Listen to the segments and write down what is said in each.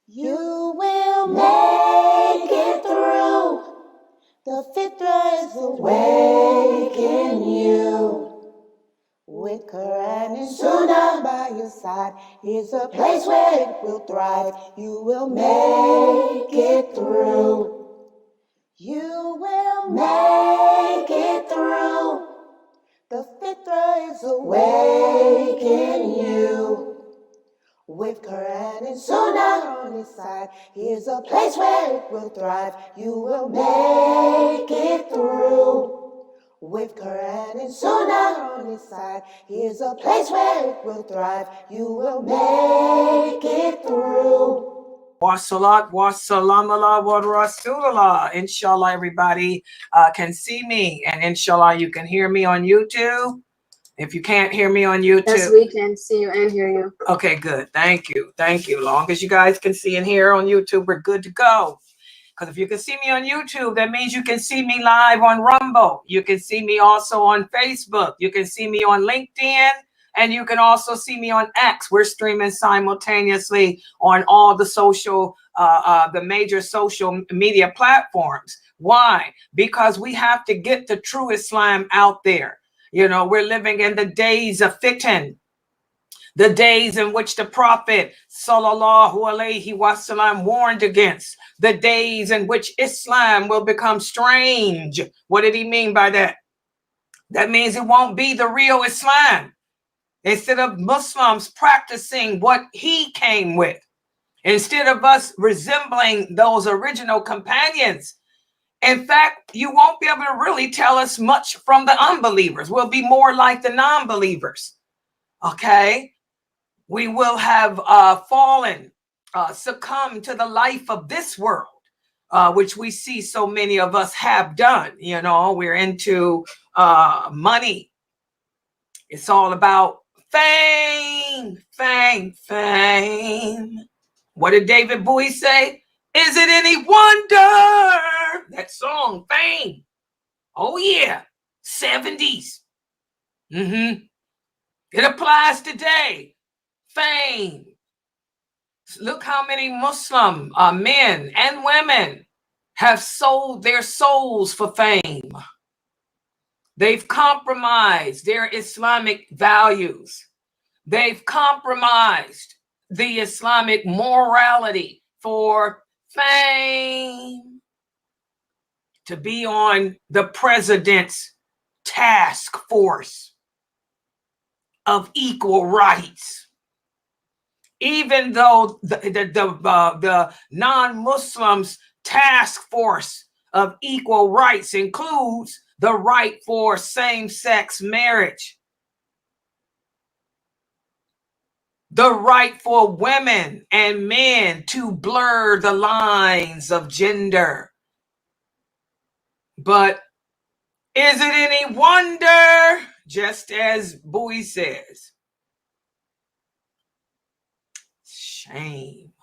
You will make it through. The fitra is awake in you. With Quran and Sunnah by your side, here's a place where it will thrive. You will make it through. You will make it through. The fitra is awake in you. With Quran and Sunnah on his side, here's a place where it will thrive. You will make it through. With Quran and Sunnah on his side, here's a place where it will thrive. You will make it through. Wassalat, wassalam ala wa rasulullah. Inshallah, everybody can see me, and inshallah, you can hear me on YouTube. If you can't hear me on YouTube, yes, we can see you and hear you. Okay, good. Thank you. Thank you. Long as you guys can see and hear on YouTube, we're good to go. Because if you can see me on YouTube, that means you can see me live on Rumble. You can see me also on Facebook. You can see me on LinkedIn. And you can also see me on X. We're streaming simultaneously on all the the major social media platforms. Why? Because we have to get the true Islam out there. You know, we're living in the days of fitan, the days in which the Prophet sallallahu alaihi wasallam warned against, the days in which Islam will become strange. What did he mean by that? That means it won't be the real Islam. Instead of Muslims practicing what he came with, instead of us resembling those original companions, in fact, you won't be able to really tell us much from the unbelievers. We'll be more like the non-believers. Okay? We will have fallen, succumbed to the life of this world, which we see so many of us have done. You know, we're into money. It's all about fame, fame, fame. What did David Bowie say? Is it any wonder? That song, Fame. Oh, yeah. 70s. It applies today. Fame. Look how many Muslim men and women have sold their souls for fame. They've compromised their Islamic values. They've compromised the Islamic morality for fame, to be on the president's task force of equal rights. Even though the non-Muslims task force of equal rights includes the right for same-sex marriage, the right for women and men to blur the lines of gender. But is it any wonder, just as Bowie says, shame.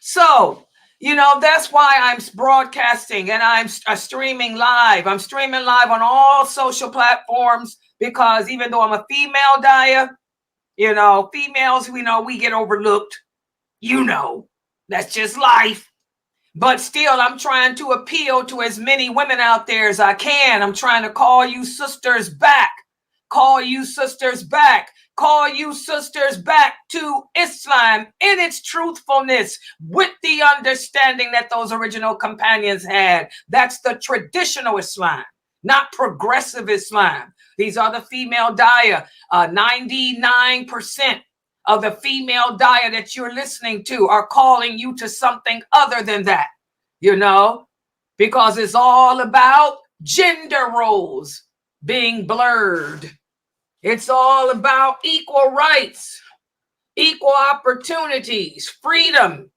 So, you know, that's why I'm broadcasting and I'm streaming live. I'm streaming live on all social platforms because even though I'm a female daya, you know, females, we know we get overlooked. You know, that's just life. But still, I'm trying to appeal to as many women out there as I can. I'm trying to call you sisters back. Call you sisters back. Call you sisters back to Islam in its truthfulness with the understanding that those original companions had. That's the traditional Islam, not progressive Islam. These are the female daya. 99% of the female daya that you're listening to are calling you to something other than that, you know, because it's all about gender roles being blurred. It's all about equal rights, equal opportunities, freedom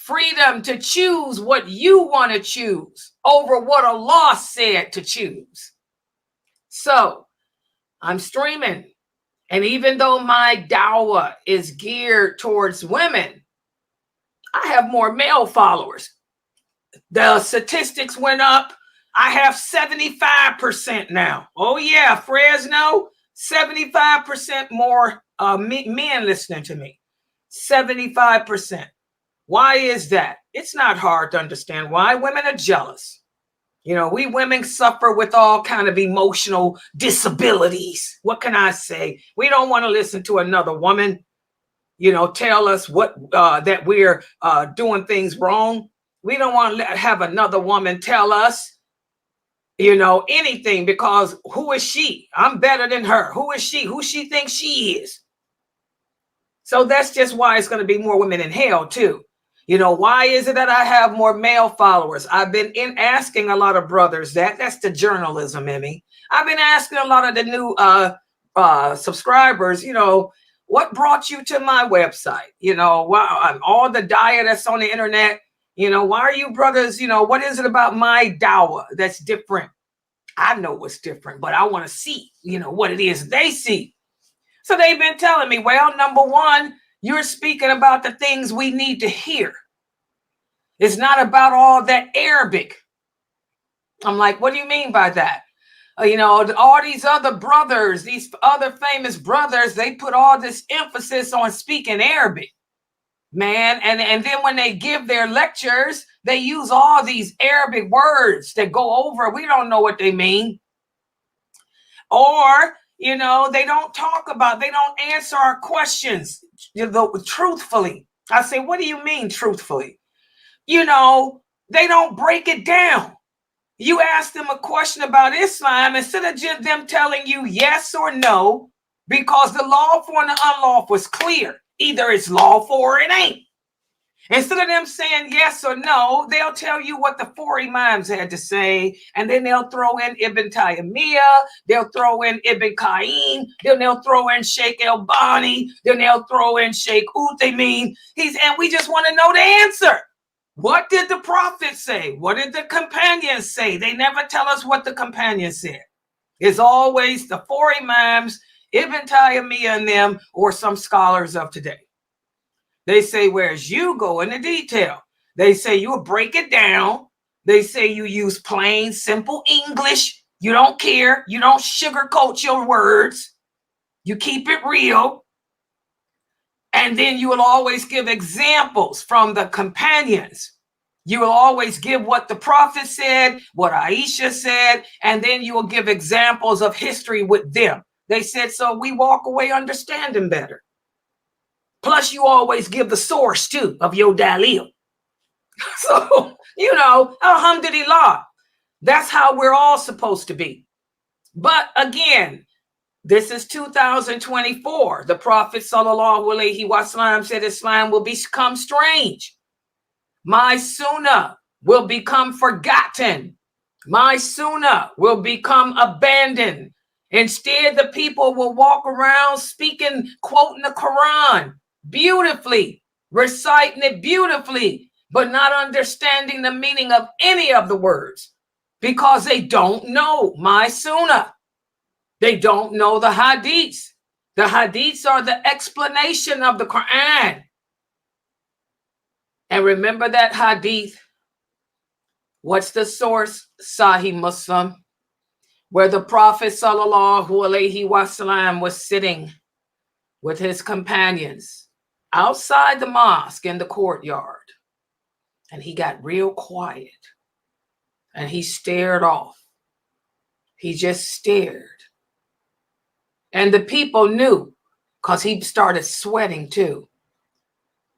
to choose what you want to choose over what Allah said to choose. So I'm streaming. And even though my dawah is geared towards women, I have more male followers. The statistics went up. I have 75% now. Oh, yeah, Fresno, 75% more men listening to me. 75%. Why is that? It's not hard to understand why. Women are jealous. You know, we women suffer with all kind of emotional disabilities. What can I say? We don't want to listen to another woman, you know, tell us what that we're doing things wrong. We don't want to have another woman tell us, you know, anything, because who is she? I'm better than her. Who is she? Who she thinks she is? So that's just why it's going to be more women in hell too. You know, why is it that I have more male followers? I've been asking a lot of brothers that's the journalism in me. I've been asking a lot of the new subscribers, you know, what brought you to my website? You know, all the diet that's on the internet, you know, why are you brothers, you know, what is it about my dawah that's different? I know what's different, but I want to see, you know, what it is they see. So they've been telling me, well, number one, you're speaking about the things we need to hear. It's not about all that Arabic. I'm like, what do you mean by that? You know, all these other brothers, these other famous brothers, they put all this emphasis on speaking Arabic, man. And then when they give their lectures, they use all these Arabic words that go over. We don't know what they mean. Or, you know, they don't answer our questions, you know, truthfully. I say, what do you mean truthfully? You know, they don't break it down. You ask them a question about Islam, instead of just them telling you yes or no, because the lawful and the unlawful is clear. Either it's lawful or it ain't. Instead of them saying yes or no, they'll tell you what the four imams had to say, and then they'll throw in Ibn Taymiyyah, they'll throw in Ibn Qayyim, then they'll throw in Sheikh Albani, then they'll throw in Sheikh Uthaymeen. And we just want to know the answer. What did the prophet say? What did the companions say? They never tell us what the companions said. It's always the four imams, Ibn Taymiyyah and them, or some scholars of today. They say, whereas you go into detail. They say you'll break it down. They say you use plain, simple English. You don't care. You don't sugarcoat your words. You keep it real. And then you will always give examples from the companions. You will always give what the prophet said, what Aisha said, and then you will give examples of history with them. They said, so we walk away understanding better. Plus, you always give the source, too, of your dalil. So, you know, alhamdulillah, that's how we're all supposed to be. But again, this is 2024. The Prophet sallallahu alaihi wasallam said Islam will become strange. My sunnah will become forgotten. My sunnah will become abandoned. Instead, the people will walk around speaking, quoting the Quran beautifully, reciting it beautifully, but not understanding the meaning of any of the words because they don't know my sunnah. They don't know the hadiths. The hadiths are the explanation of the Quran. And remember that hadith. What's the source? Sahih Muslim, where the Prophet sallallahu alaihi wasallam was sitting with his companions outside the mosque in the courtyard. And he got real quiet and he stared off. He just stared. And the people knew because he started sweating too.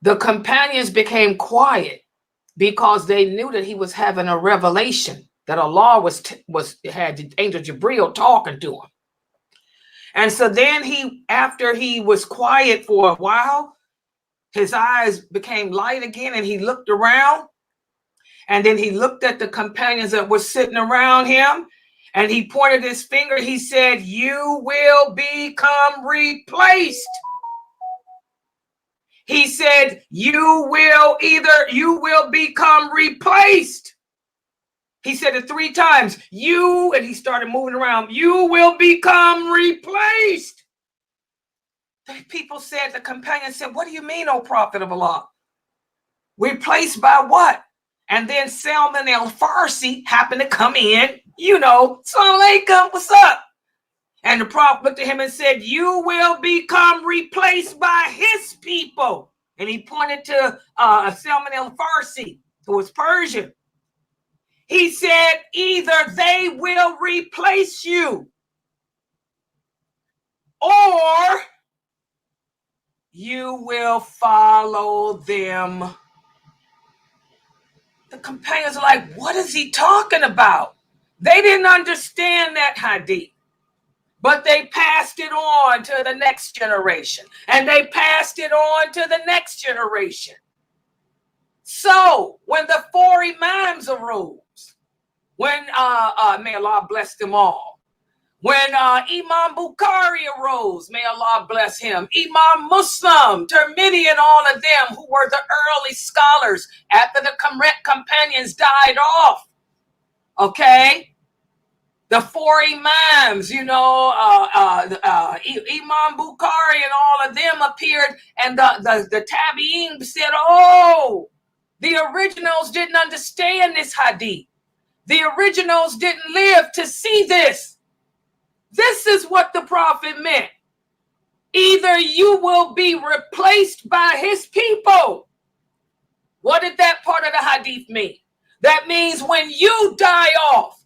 The companions became quiet because they knew that he was having a revelation, that Allah had the angel Jibril talking to him. And so then after he was quiet for a while, his eyes became light again and he looked around. And then he looked at the companions that were sitting around him and he pointed his finger. He said, you will become replaced. He said, you will become replaced. He said it 3 times, and he started moving around. You will become replaced. The people said, the companions said, what do you mean, O Prophet of Allah? Replaced by what? And then Salman al-Farsi happened to come in, you know, Assalamu alaikum, what's up? And the Prophet looked at him and said, you will become replaced by his people. And he pointed to Salman al-Farsi, who was Persian. He said, either they will replace you or you will follow them. The companions are like, what is he talking about? They didn't understand that hadith, but they passed it on to the next generation, and they passed it on to the next generation. So when the four imams arose, when may Allah bless them all, when Imam Bukhari arose, may Allah bless him, Imam Muslim, Tirmidhi, and all of them who were the early scholars after the companions died off, okay? The four imams, you know, Imam Bukhari and all of them appeared, and the Tabi'in said, oh, the originals didn't understand this hadith. The originals didn't live to see this. This is what the prophet meant. Either you will be replaced by his people. What did that part of the hadith mean? That means when you die off,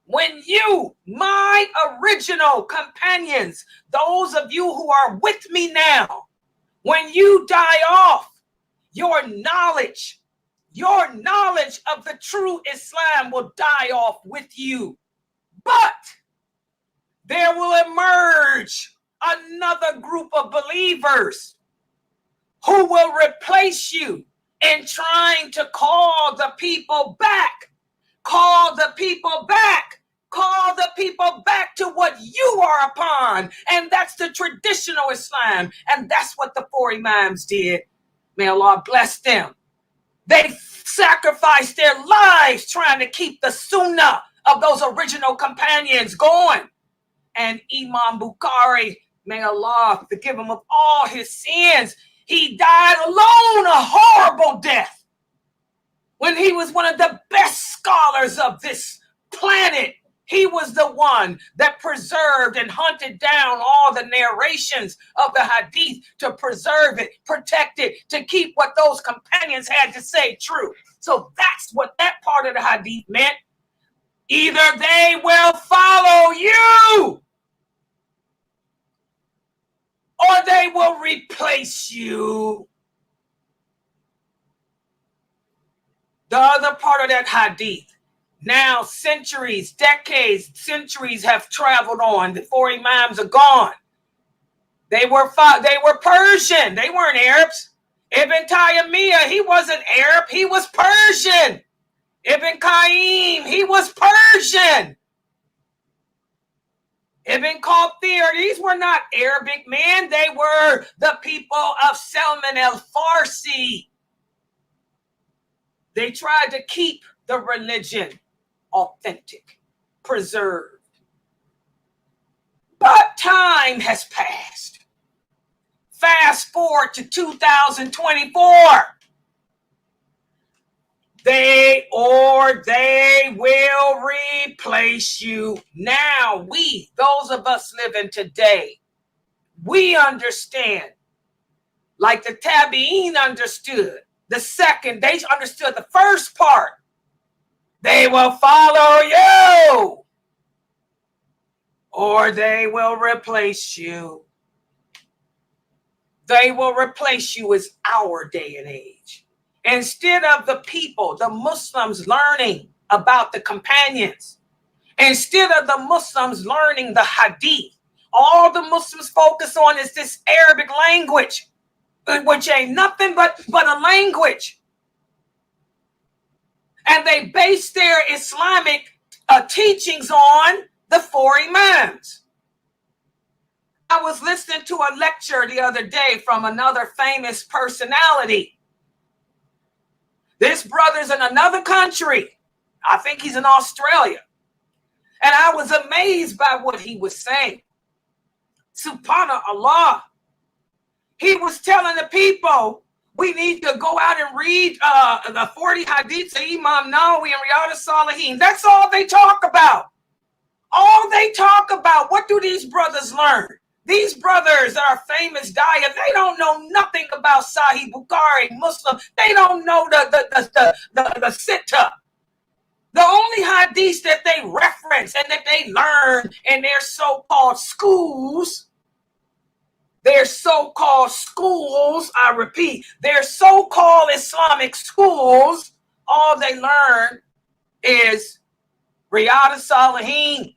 when you, my original companions, those of you who are with me now, when you die off, your knowledge of the true Islam will die off with you. But there will emerge another group of believers who will replace you in trying to call the people back, call the people back to what you are upon. And that's the traditional Islam. And that's what the four imams did. May Allah bless them. They sacrificed their lives trying to keep the sunnah of those original companions going. And Imam Bukhari, may Allah forgive him of all his sins, he died alone a horrible death when he was one of the best scholars of this planet. He was the one that preserved and hunted down all the narrations of the hadith to preserve it, protect it, to keep what those companions had to say true. So that's what that part of the hadith meant. Either they will follow you or they will replace you. The other part of that hadith, now centuries, decades, centuries have traveled on. The four imams are gone. They were Persian. They weren't Arabs. Ibn Taymiyyah, he wasn't Arab. He was Persian. Ibn Qayyim, he was Persian. Ibn Kathir, these were not Arabic men. They were the people of Salman al-Farsi. They tried to keep the religion authentic, preserved. But time has passed. Fast forward to 2024. They will replace you. Now we, those of us living today, we understand, like the Tabi'in understood. They understood the first part. They will follow you or they will replace you. They will replace you as our day and age. Instead of the people, the Muslims learning about the companions, instead of the Muslims learning the hadith, all the Muslims focus on is this Arabic language, which ain't nothing but a language. And they base their Islamic teachings on the four imams. I was listening to a lecture the other day from another famous personality. This brother's in another country. I think he's in Australia. And I was amazed by what he was saying. Subhanallah. He was telling the people, we need to go out and read the 40 hadiths of Imam Nawawi and Riyadh al-Salihin. That's all they talk about. All they talk about. What do these brothers learn? These brothers that are famous daya, they don't know nothing about Sahih Bukhari, Muslim. They don't know the Sitta. The only hadiths that they reference and that they learn in their so-called schools, I repeat, their so-called Islamic schools, all they learn is Riyadh al-Salihin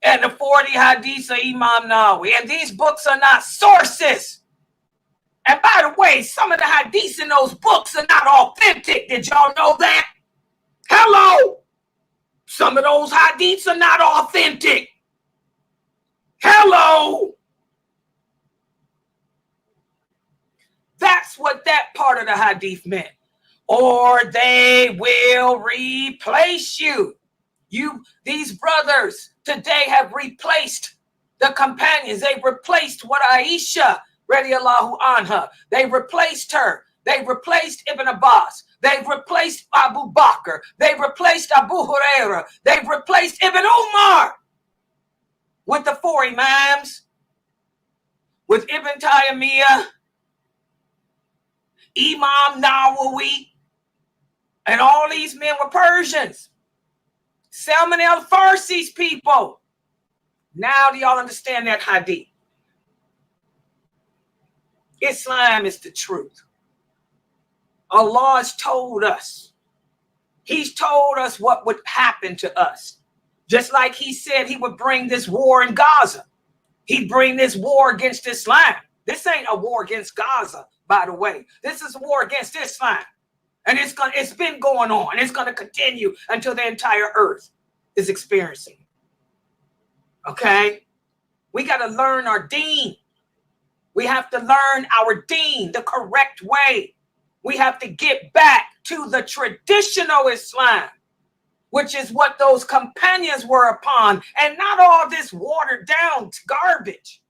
and the 40 hadiths of Imam Nawawi. And these books are not sources. And by the way, some of the hadiths in those books are not authentic. Did y'all know that? Hello? Some of those hadiths are not authentic. Hello? That's what that part of the hadith meant. Or they will replace you. These brothers today have replaced the companions. They've replaced what Aisha, radiallahu anha, they replaced her. They've replaced Ibn Abbas. They've replaced Abu Bakr. They've replaced Abu Huraira. They've replaced Ibn Umar with the 4 Imams, with Ibn Taymiyyah, Imam Nawawi, and all these men were Persians. Salman al-Farsi's people. Now do y'all understand that hadith? Islam is the truth. Allah has told us. He's told us what would happen to us. Just like he said he would bring this war in Gaza. He'd bring this war against Islam. This ain't a war against Gaza, by the way. This is a war against Islam. And it's been going on. It's going to continue until the entire earth is experiencing it. Okay? We got to learn our deen. We have to learn our deen the correct way. We have to get back to the traditional Islam, which is what those companions were upon, and not all this watered down garbage.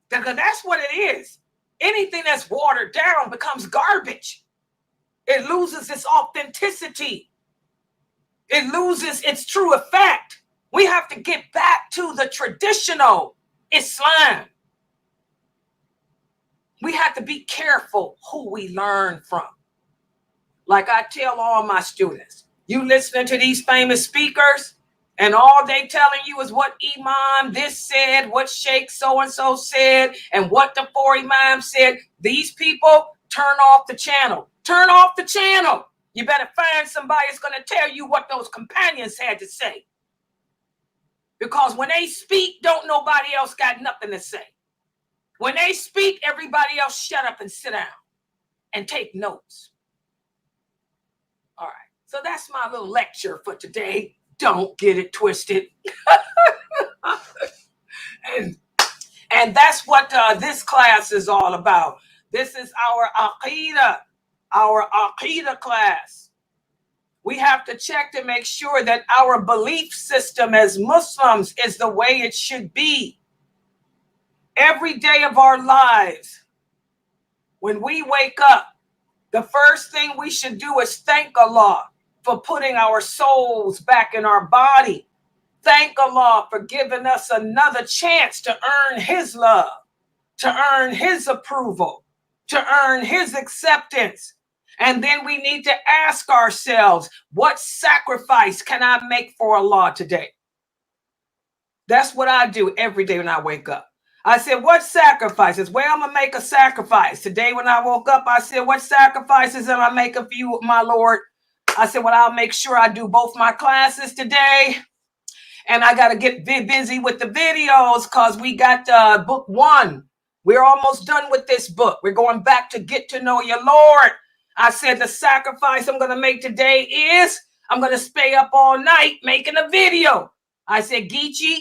Because that's what it is. Anything that's watered down becomes garbage. It loses its authenticity. It loses its true effect. We have to get back to the traditional Islam. We have to be careful who we learn from. Like I tell all my students, you listening to these famous speakers, and all they telling you is what Imam this said, what Sheikh so-and-so said, and what the 4 Imams said. These people, turn off the channel. Turn off the channel. You better find somebody that's going to tell you what those companions had to say. Because when they speak, don't nobody else got nothing to say. When they speak, everybody else shut up and sit down and take notes. All right. So that's my little lecture for today. Don't get it twisted. and that's what this class is all about. This is our Aqidah class. We have to check to make sure that our belief system as Muslims is the way it should be. Every day of our lives, when we wake up, the first thing we should do is thank Allah for putting our souls back in our body. Thank Allah for giving us another chance to earn His love, to earn His approval, to earn His acceptance. And then we need to ask ourselves, what sacrifice can I make for Allah today? That's what I do every day when I wake up. I said, what sacrifices? Well, I'm going to make a sacrifice. Today when I woke up, I said, what sacrifices am I making for you, my Lord? I said, well, I'll make sure I do both my classes today. And I got to get busy with the videos because we got book 1. We're almost done with this book. We're going back to Get to Know Your Lord. I said the sacrifice I'm going to make today is I'm going to stay up all night making a video. I said, Geechee,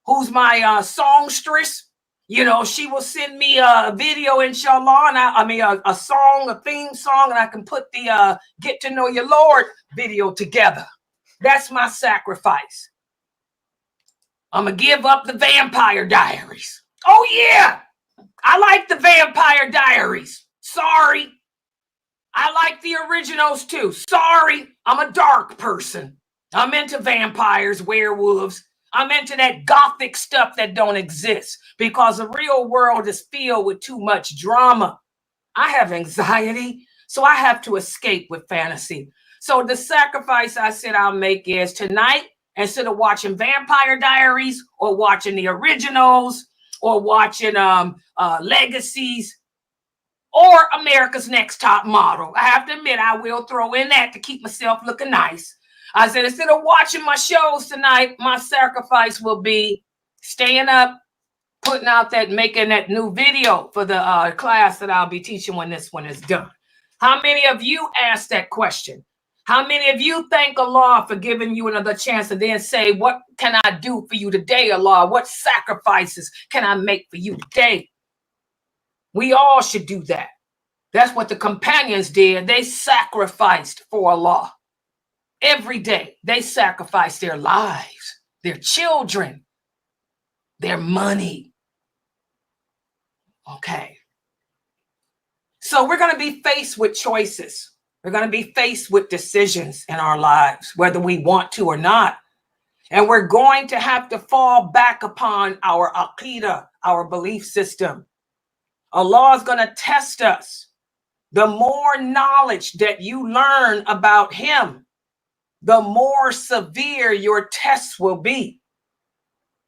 who's my songstress, you know, she will send me a video, inshallah, and a song, a theme song, and I can put the Get to Know Your Lord video together. That's my sacrifice. I'm going to give up the Vampire Diaries. Oh, yeah. I like the Vampire Diaries. Sorry. I like the originals, too. Sorry. I'm a dark person. I'm into vampires, werewolves. I'm into that gothic stuff that don't exist because the real world is filled with too much drama. I have anxiety, so I have to escape with fantasy. So the sacrifice I said I'll make is tonight, instead of watching Vampire Diaries or watching the originals or watching Legacies or America's Next Top Model, I have to admit I will throw in that to keep myself looking nice. I said, instead of watching my shows tonight, my sacrifice will be staying up, putting out making that new video for the class that I'll be teaching when this one is done. How many of you asked that question? How many of you thank Allah for giving you another chance and then say, what can I do for you today, Allah? What sacrifices can I make for you today? We all should do that. That's what the companions did. They sacrificed for Allah. Every day, they sacrificed their lives, their children, their money. Okay. So we're going to be faced with choices. We're going to be faced with decisions in our lives, whether we want to or not. And we're going to have to fall back upon our aqidah, our belief system. Allah is going to test us. The more knowledge that you learn about Him, the more severe your tests will be.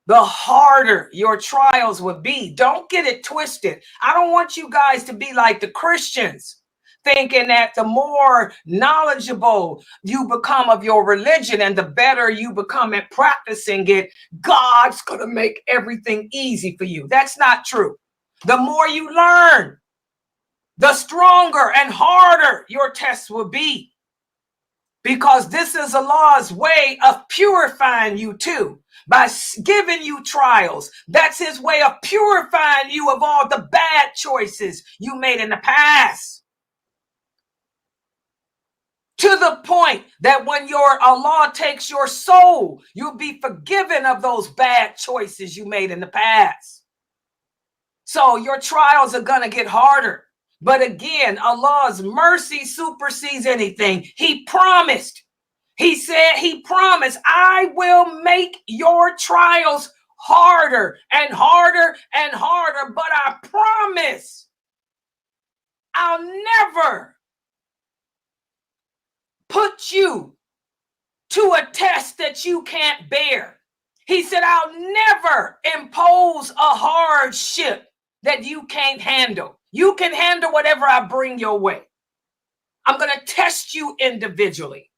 The harder your trials will be. Don't get it twisted. I don't want you guys to be like the Christians, thinking that the more knowledgeable you become of your religion and the better you become at practicing it, God's going to make everything easy for you. That's not true. The more you learn, the stronger and harder your tests will be. Because this is Allah's way of purifying you too, by giving you trials. That's His way of purifying you of all the bad choices you made in the past. To the point that when your Allah takes your soul, you'll be forgiven of those bad choices you made in the past. So your trials are going to get harder. But again, Allah's mercy supersedes anything. He promised. He said, He promised, I will make your trials harder and harder and harder. But I promise, I'll never put you to a test that you can't bear. He said, I'll never impose a hardship that you can't handle. You can handle whatever I bring your way. I'm going to test you individually.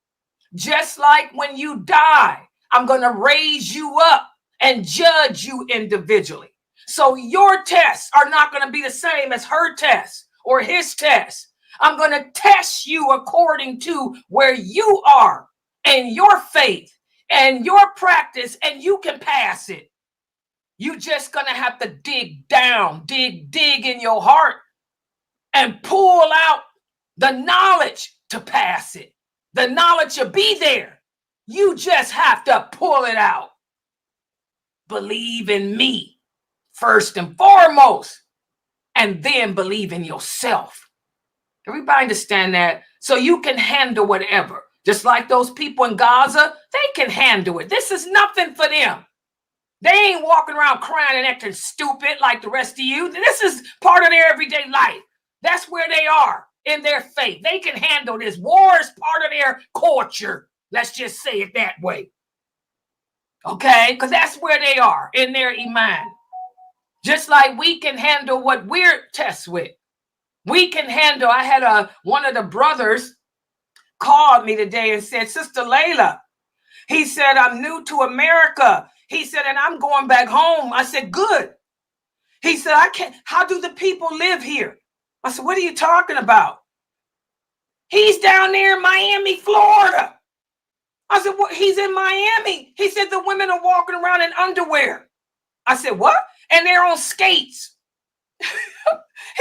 Just like when you die, I'm going to raise you up and judge you individually. So your tests are not going to be the same as her tests or his tests. I'm going to test you according to where you are and your faith and your practice, and you can pass it. You just going to have to dig down, dig in your heart and pull out the knowledge to pass it. The knowledge will be there. You just have to pull it out. Believe in me first and foremost, and then believe in yourself. Everybody understand that? So you can handle whatever. Just like those people in Gaza, they can handle it. This is nothing for them. They ain't walking around crying and acting stupid like the rest of you. This is part of their everyday life. That's where they are in their faith. They can handle this. War is part of their culture. Let's just say it that way. Okay? Because that's where they are in their iman. Just like we can handle what we're tested with. We can handle, I had one of the brothers called me today and said, Sister Layla, he said, I'm new to America. He said, and I'm going back home. I said, good. He said, I can't, how do the people live here? I said, what are you talking about? He's down there in Miami, Florida. I said, what? He's in Miami. He said, the women are walking around in underwear. I said, what? And they're on skates.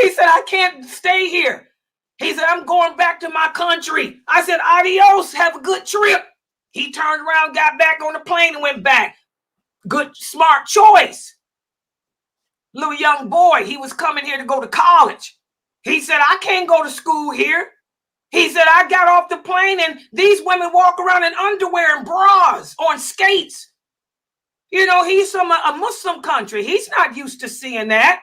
He said, I can't stay here. He said, I'm going back to my country. I said, adios, have a good trip. He turned around, got back on the plane and went back. Good, smart choice. Little young boy, he was coming here to go to college. He said, I can't go to school here. He said, I got off the plane and these women walk around in underwear and bras on skates. You know, he's from a Muslim country. He's not used to seeing that.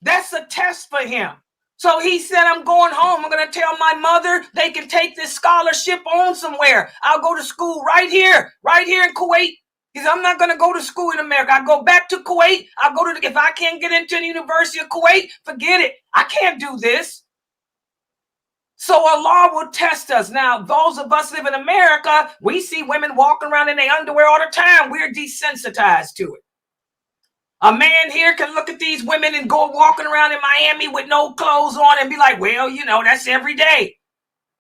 That's a test for him. So he said, I'm going home. I'm going to tell my mother they can take this scholarship on somewhere. I'll go to school right here in Kuwait. He said, I'm not going to go to school in America. I go back to Kuwait. I'll go to, if I can't get into the University of Kuwait, forget it. I can't do this. So Allah will test us. Now, those of us live in America, we see women walking around in their underwear all the time. We're desensitized to it. A man here can look at these women and go walking around in Miami with no clothes on and be like, well, you know, that's every day.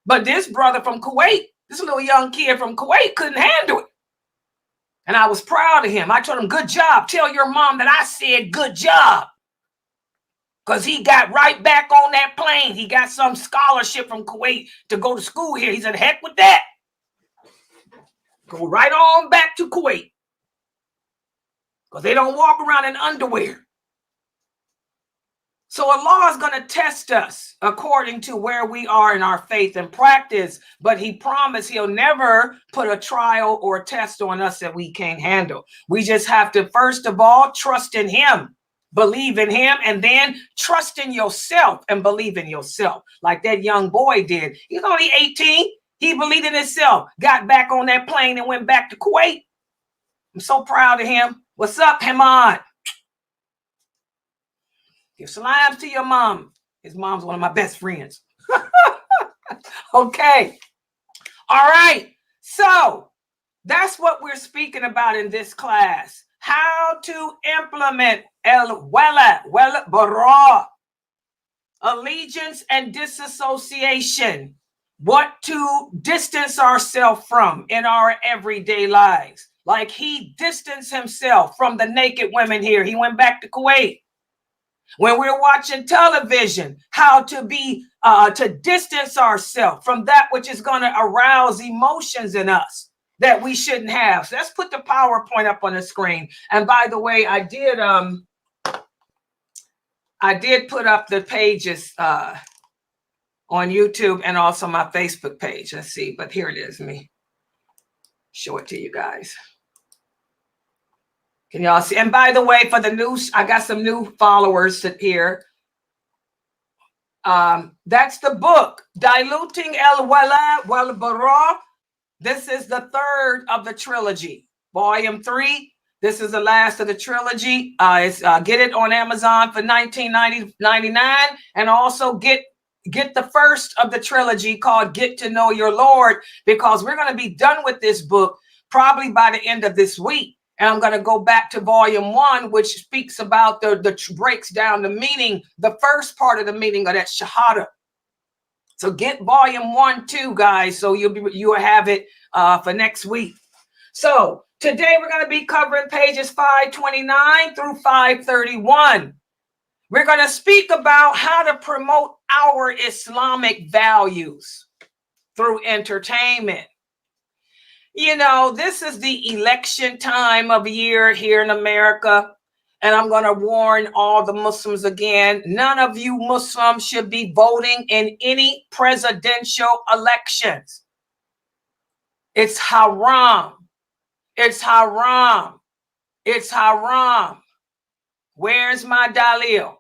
But this brother from Kuwait, this little young kid from Kuwait couldn't handle it. And I was proud of him. I told him, good job. Tell your mom that I said good job. Because he got right back on that plane. He got some scholarship from Kuwait to go to school here. He said, heck with that. Go right on back to Kuwait. Because they don't walk around in underwear. So Allah is going to test us according to where we are in our faith and practice. But he promised he'll never put a trial or a test on us that we can't handle. We just have to, first of all, trust in him. Believe in him, and then trust in yourself and believe in yourself, like that young boy did. He's only 18. He believed in himself, got back on that plane and went back to Kuwait. I'm so proud of him. What's up, Hamad? Give salams to your mom. His mom's one of my best friends. Okay. All right. So that's what we're speaking about in this class. How to implement Wala Wal Bara, allegiance and disassociation. What to distance ourselves from in our everyday lives. Like he distanced himself from the naked women here. He went back to Kuwait. When we're watching television, how to be to distance ourselves from that which is going to arouse emotions in us that we shouldn't have. So let's put the PowerPoint up on the screen. And by the way, I did put up the pages on YouTube and also my Facebook page. Let's see, but here it is. Let me show it to you guys. Can y'all see? And by the way, for the new, I got some new followers here. That's the book, Diluting Wala Wal Bara. This is the third of the trilogy, volume 3. This is the last of the trilogy. Get it on Amazon for $19.99, and also get the first of the trilogy called Get to Know Your Lord, because we're going to be done with this book probably by the end of this week. And I'm going to go back to volume 1, which speaks about breaks down the meaning, the first part of the meaning of that shahada. So get volume 1 too, guys. So you'll have it for next week. So today we're going to be covering pages 529 through 531. We're going to speak about how to promote our Islamic values through entertainment. You know, this is the election time of year here in America. And I'm going to warn all the Muslims again, none of you Muslims should be voting in any presidential elections. It's haram. It's haram. It's haram. Where's my dalil?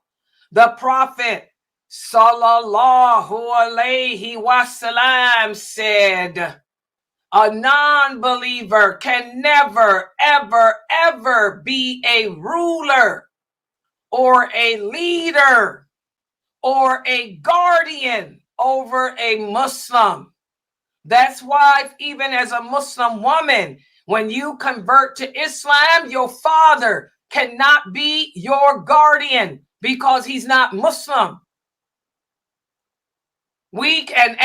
The Prophet sallallahu alaihi wasallam said, a non-believer can never, ever, ever be a ruler or a leader or a guardian over a Muslim. That's why even as a Muslim woman, when you convert to Islam, your father cannot be your guardian because he's not Muslim. And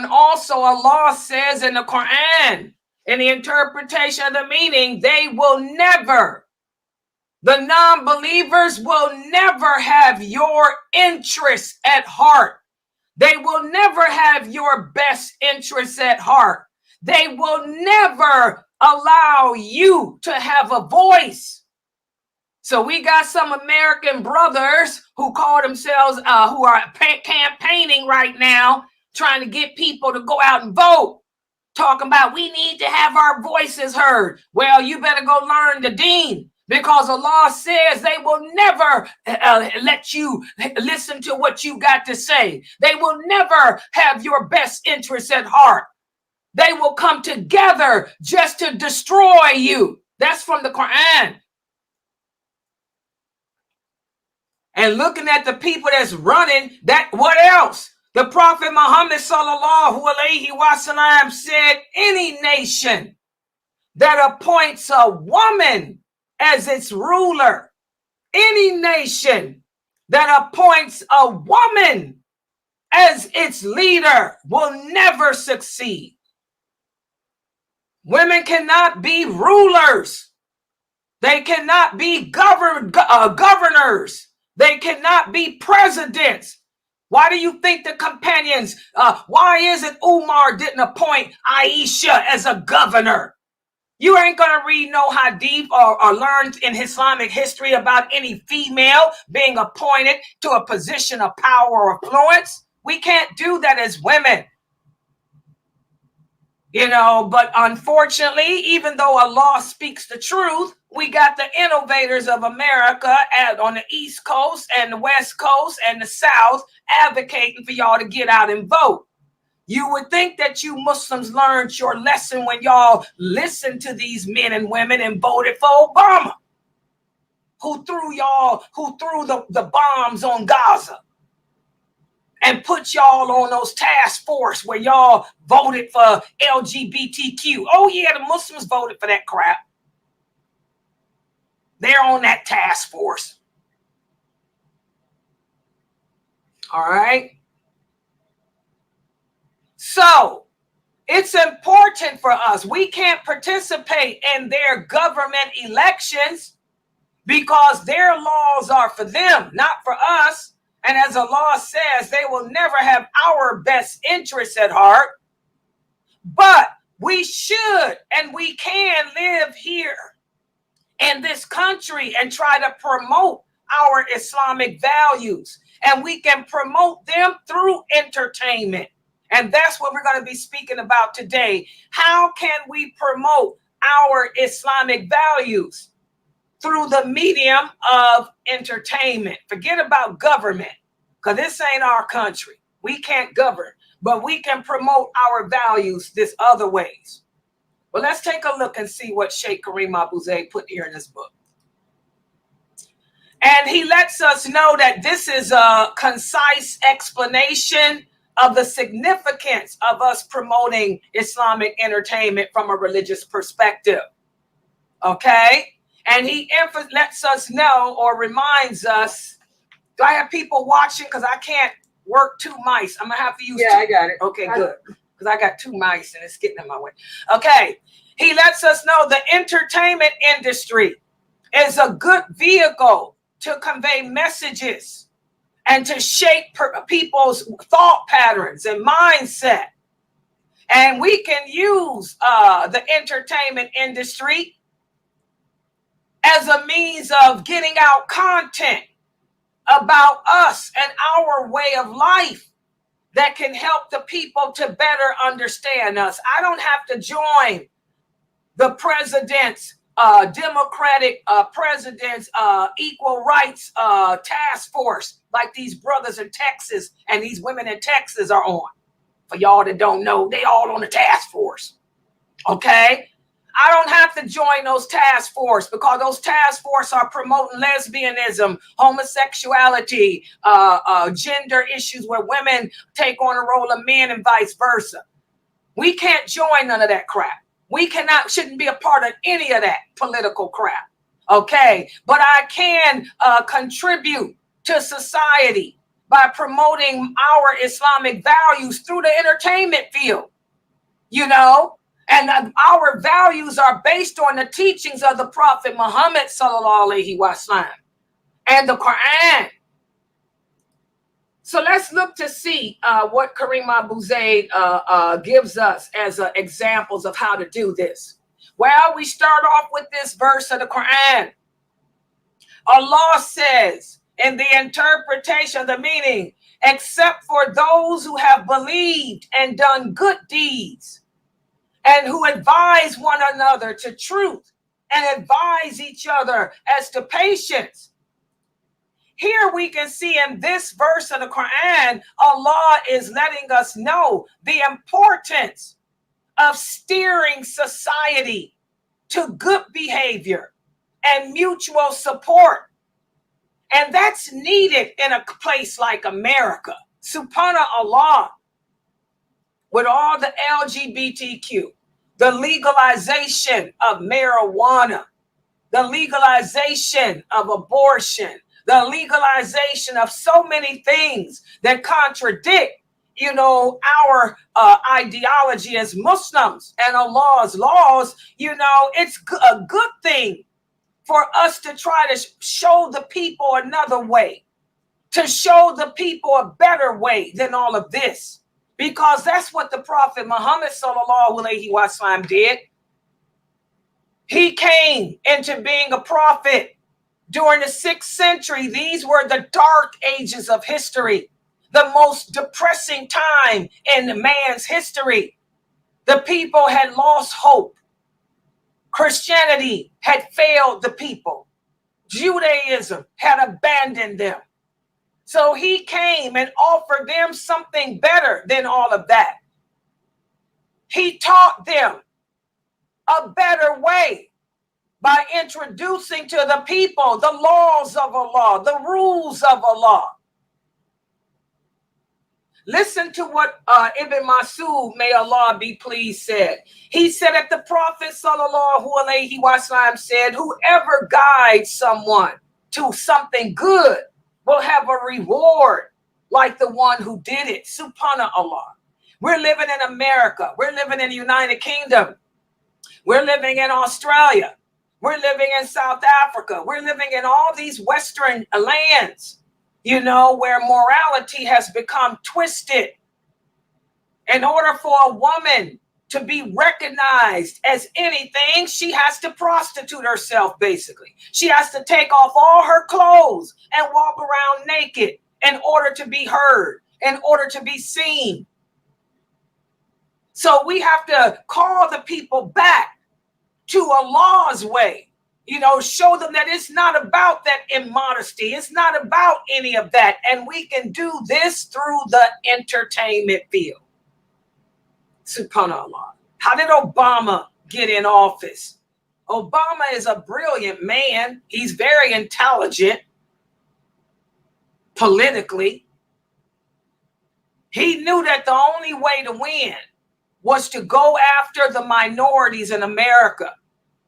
also Allah says in the Quran, in the interpretation of the meaning, the non-believers will never have your interests at heart. They will never have your best interests at heart. They will never allow you to have a voice. So we got some American brothers who call themselves, who are campaigning right now, trying to get people to go out and vote. talking about we need to have our voices heard. Well, you better go learn the deen, because Allah says they will never let you listen to what you got to say. They will never have your best interests at heart. They will come together just to destroy you. That's from the Quran. And looking at the people that's running, that what else? The Prophet Muhammad sallallahu alaihi wasallam said, any nation that appoints a woman as its ruler, any nation that appoints a woman as its leader will never succeed. Women cannot be rulers. They cannot be governors. They cannot be presidents. Why do you think the companions, why is it Umar didn't appoint Aisha as a governor? You ain't going to read no hadith or learn in Islamic history about any female being appointed to a position of power or influence. We can't do that as women. You know, but unfortunately, even though Allah speaks the truth, we got the innovators of America on the East Coast and the West Coast and the South advocating for y'all to get out and vote. You would think that you Muslims learned your lesson when y'all listened to these men and women and voted for Obama, who threw the bombs on Gaza and put y'all on those task force where y'all voted for LGBTQ. Oh yeah, the Muslims voted for that crap. They're on that task force. All right. So it's important for us. We can't participate in their government elections because their laws are for them, not for us. And as Allah says, they will never have our best interests at heart. But we should and we can live here in this country and try to promote our Islamic values. And we can promote them through entertainment. And that's what we're going to be speaking about today. How can we promote our Islamic values? Through the medium of entertainment. Forget about government, because this ain't our country. We can't govern, but we can promote our values this other ways. Well, let's take a look and see what Sheikh Kareem Abu Zayd put here in this book. And he lets us know that this is a concise explanation of the significance of us promoting Islamic entertainment from a religious perspective. Okay? And he lets us know or reminds us. Do I have people watching? Because I can't work two mice. I'm going to have to use two. I got it. Okay, good. Because I got two mice and it's getting in my way. Okay. He lets us know the entertainment industry is a good vehicle to convey messages and to shape people's thought patterns and mindset. And we can use the entertainment industry as a means of getting out content about us and our way of life that can help the people to better understand us. I don't have to join the president's Democratic president's equal rights task force like these brothers in Texas and these women in Texas are on. For y'all that don't know, they all on the task force. Okay? I don't have to join those task force because those task force are promoting lesbianism, homosexuality, gender issues where women take on a role of men and vice versa. We can't join none of that crap. We shouldn't be a part of any of that political crap. Okay. But I can contribute to society by promoting our Islamic values through the entertainment field, you know. And our values are based on the teachings of the Prophet Muhammad sallallahu alaihi wasallam and the Quran. So let's look to see what Kareem Abu Zayd gives us as examples of how to do this. Well, we start off with this verse of the Quran. Allah says in the interpretation of the meaning, except for those who have believed and done good deeds, and who advise one another to truth and advise each other as to patience. Here we can see in this verse of the Quran, Allah is letting us know the importance of steering society to good behavior and mutual support. And that's needed in a place like America. Subhanallah, with all the LGBTQ, the legalization of marijuana, the legalization of abortion, the legalization of so many things that contradict, our ideology as Muslims and Allah's laws. It's a good thing for us to try to show the people another way, to show the people a better way than all of this, because that's what the Prophet Muhammad sallallahu alaihi wasallam did. He came into being a prophet during the 6th century. These were the dark ages of history, the most depressing time in man's history. The people had lost hope. Christianity had failed the people. Judaism had abandoned them. So he came and offered them something better than all of that. He taught them a better way by introducing to the people the laws of Allah, the rules of Allah. Listen to what Ibn Masud, may Allah be pleased, said. He said that the Prophet sallallahu alaihi wasallam said, whoever guides someone to something good will have a reward like the one who did it. Subhanallah. We're living in America. We're living in the United Kingdom. We're living in Australia. We're living in South Africa. We're living in all these Western lands, where morality has become twisted. In order for a woman to be recognized as anything, she has to prostitute herself, basically. She has to take off all her clothes and walk around naked in order to be heard, in order to be seen. So we have to call the people back to Allah's way. Show them that it's not about that immodesty. It's not about any of that. And we can do this through the entertainment field. Subhanallah. How did Obama get in office? Obama is a brilliant man. He's very intelligent politically. He knew that the only way to win was to go after the minorities in America.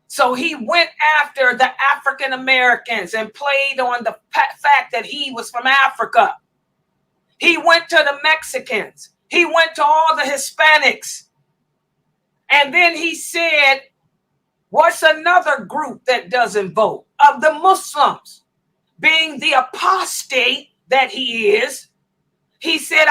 So he went after the African Americans and played on the fact that he was from Africa. He went to the Mexicans. He went to all the Hispanics. And then he said, what's another group that doesn't vote? Of the Muslims, being the apostate that he is. He said,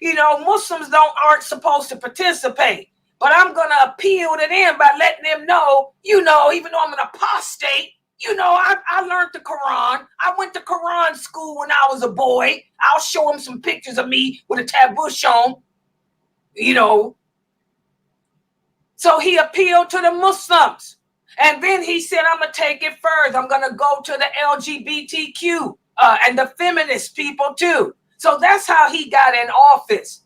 Muslims aren't supposed to participate. But I'm going to appeal to them by letting them know, even though I'm an apostate, I learned the Quran. I went to Quran school when I was a boy. I'll show them some pictures of me with a tabush on, So he appealed to the Muslims. And then he said, I'm going to take it further. I'm going to go to the LGBTQ and the feminist people too. So that's how he got in office.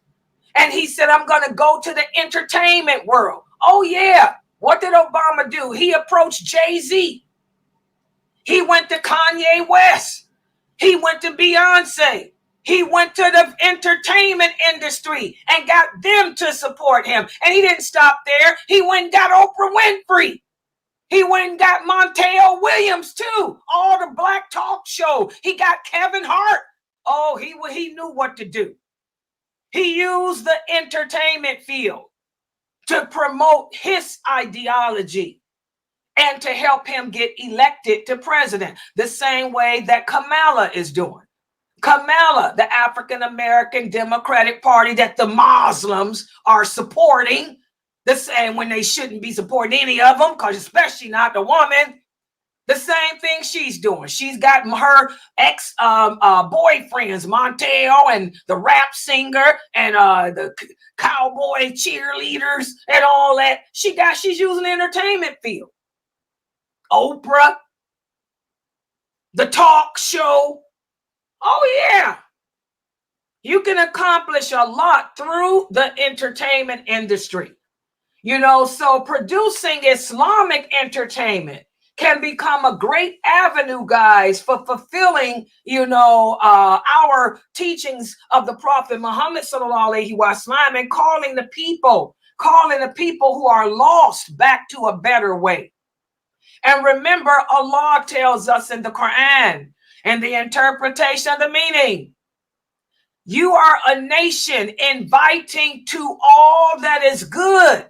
And he said, I'm going to go to the entertainment world. Oh, yeah. What did Obama do? He approached Jay-Z. He went to Kanye West. He went to Beyonce. He went to the entertainment industry and got them to support him. And he didn't stop there. He went and got Oprah Winfrey. He went and got Montel Williams, too. All the black talk show. He got Kevin Hart. Oh, he knew what to do. He used the entertainment field to promote his ideology and to help him get elected to president, the same way that Kamala is doing. Kamala, the African-American Democratic Party that the Muslims are supporting, the same when they shouldn't be supporting any of them, because especially not the woman. The same thing she's doing. She's got her ex boyfriends, Montel and the rap singer and the cowboy cheerleaders and all that. She's using the entertainment field. Oprah, the talk show. Oh yeah. You can accomplish a lot through the entertainment industry. So producing Islamic entertainment can become a great avenue, guys, for fulfilling, our teachings of the Prophet Muhammad sallallahu alaihi wasallam, and calling the people who are lost back to a better way. And remember, Allah tells us in the Quran, and the interpretation of the meaning, you are a nation inviting to all that is good,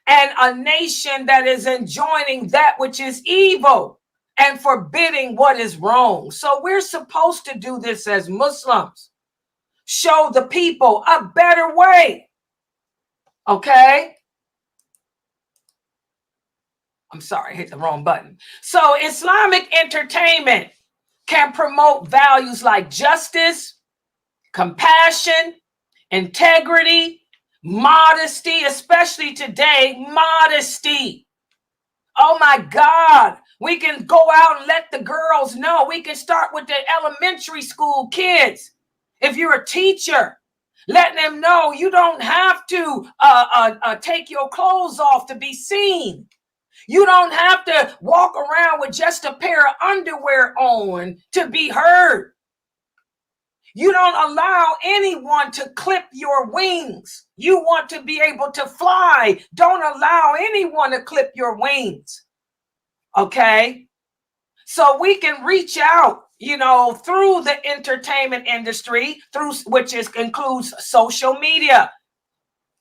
and a nation that is enjoining that which is evil and forbidding what is wrong. So we're supposed to do this as Muslims. Show the people a better way. Okay? I'm sorry, I hit the wrong button. So Islamic entertainment can promote values like justice, compassion, integrity, modesty, especially today, modesty. Oh my God, we can go out and let the girls know. We can start with the elementary school kids. If you're a teacher, letting them know you don't have to take your clothes off to be seen. You don't have to walk around with just a pair of underwear on to be heard. You don't allow anyone to clip your wings. You want to be able to fly. Don't allow anyone to clip your wings. Okay? So we can reach out, through the entertainment industry, which includes social media.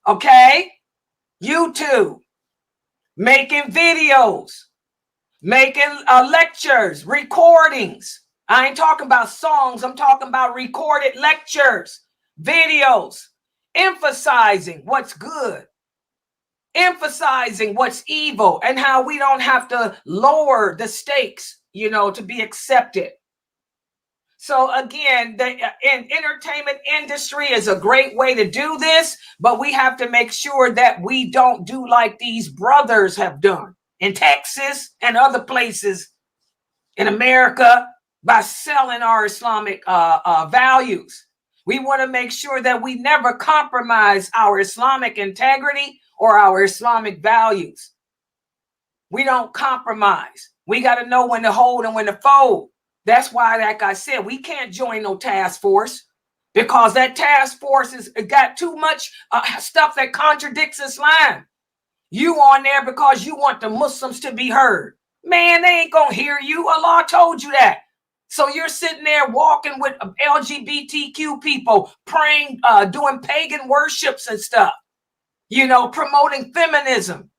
Okay? YouTube, making videos, making lectures, recordings. I ain't talking about songs. I'm talking about recorded lectures, videos, emphasizing what's good, emphasizing what's evil, and how we don't have to lower the stakes, to be accepted. So again, the entertainment industry is a great way to do this, but we have to make sure that we don't do like these brothers have done in Texas and other places in America by selling our Islamic values. We want to make sure that we never compromise our Islamic integrity or our Islamic values. We don't compromise. We got to know when to hold and when to fold. That's why, like I said, we can't join no task force, because that task force has got too much stuff that contradicts Islam. You on there because you want the Muslims to be heard. Man, they ain't gonna hear you. Allah told you that. So you're sitting there walking with LGBTQ people, praying, doing pagan worships and stuff, promoting feminism,